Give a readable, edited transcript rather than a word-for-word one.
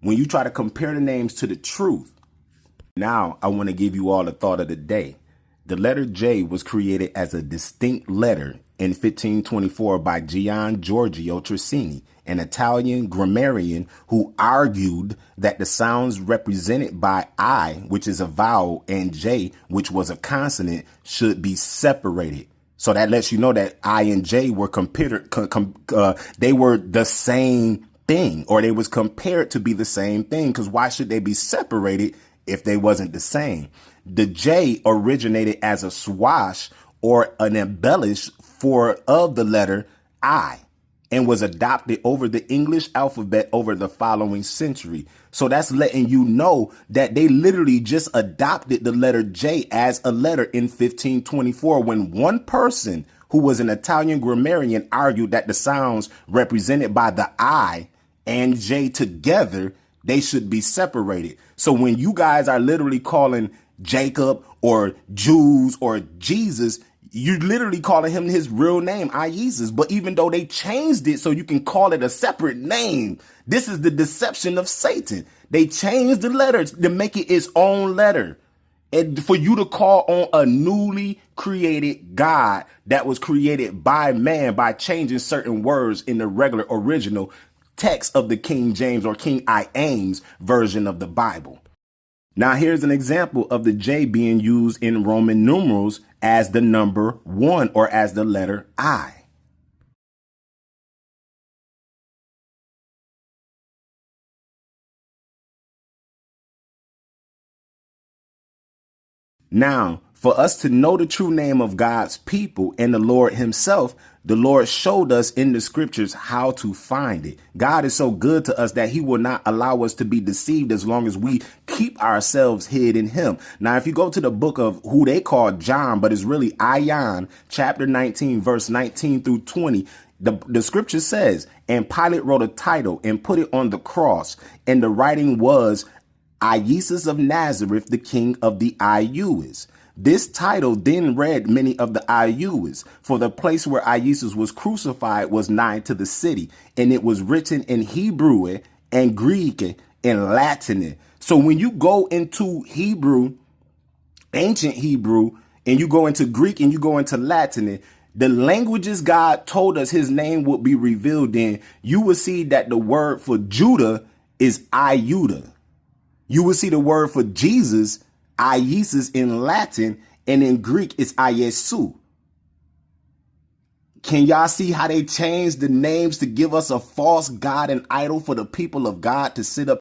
when you try to compare the names to the truth. Now, I want to give you all the thought of the day. The letter J was created as a distinct letter in 1524 by Gian Giorgio Trissini, an Italian grammarian who argued that the sounds represented by I, which is a vowel, and J, which was a consonant, should be separated. So that lets you know that I and J were they were the same thing, or they was compared to be the same thing, because why should they be separated if they wasn't the same? The J originated as a swash or an embellish of the letter I, and was adopted over the English alphabet over the following century. So that's letting you know that they literally just adopted the letter J as a letter in 1524, when one person who was an Italian grammarian argued that the sounds represented by the I and J together, they should be separated. So when you guys are literally calling Jacob or Jews or Jesus, you're literally calling him his real name, Iewes. But even though they changed it so you can call it a separate name, this is the deception of Satan. They changed the letters to make it its own letter, and for you to call on a newly created God that was created by man by changing certain words in the regular original text of the King James or King Iewes version of the Bible. Now, here's an example of the J being used in Roman numerals as the number 1 or as the letter I. Now, for us to know the true name of God's people and the Lord himself, the Lord showed us in the scriptures how to find it. God is so good to us that he will not allow us to be deceived as long as we keep ourselves hid in him. Now, if you go to the book of who they call John, but it's really Ion, chapter 19, verse 19 through 20, the scripture says, and Pilate wrote a title and put it on the cross, and the writing was Iewes of Nazareth, the king of the Iewes. This title then read many of the Iewes, for the place where Iewes was crucified was nigh to the city, and it was written in Hebrew and Greek and Latin. So when you go into Hebrew, ancient Hebrew, and you go into Greek and you go into Latin, the languages God told us his name would be revealed in, you will see that the word for Judah is Iuda. You will see the word for Jesus, Iewes, in Latin, and in Greek, it's Iesu. Can y'all see how they changed the names to give us a false God and idol for the people of God to sit up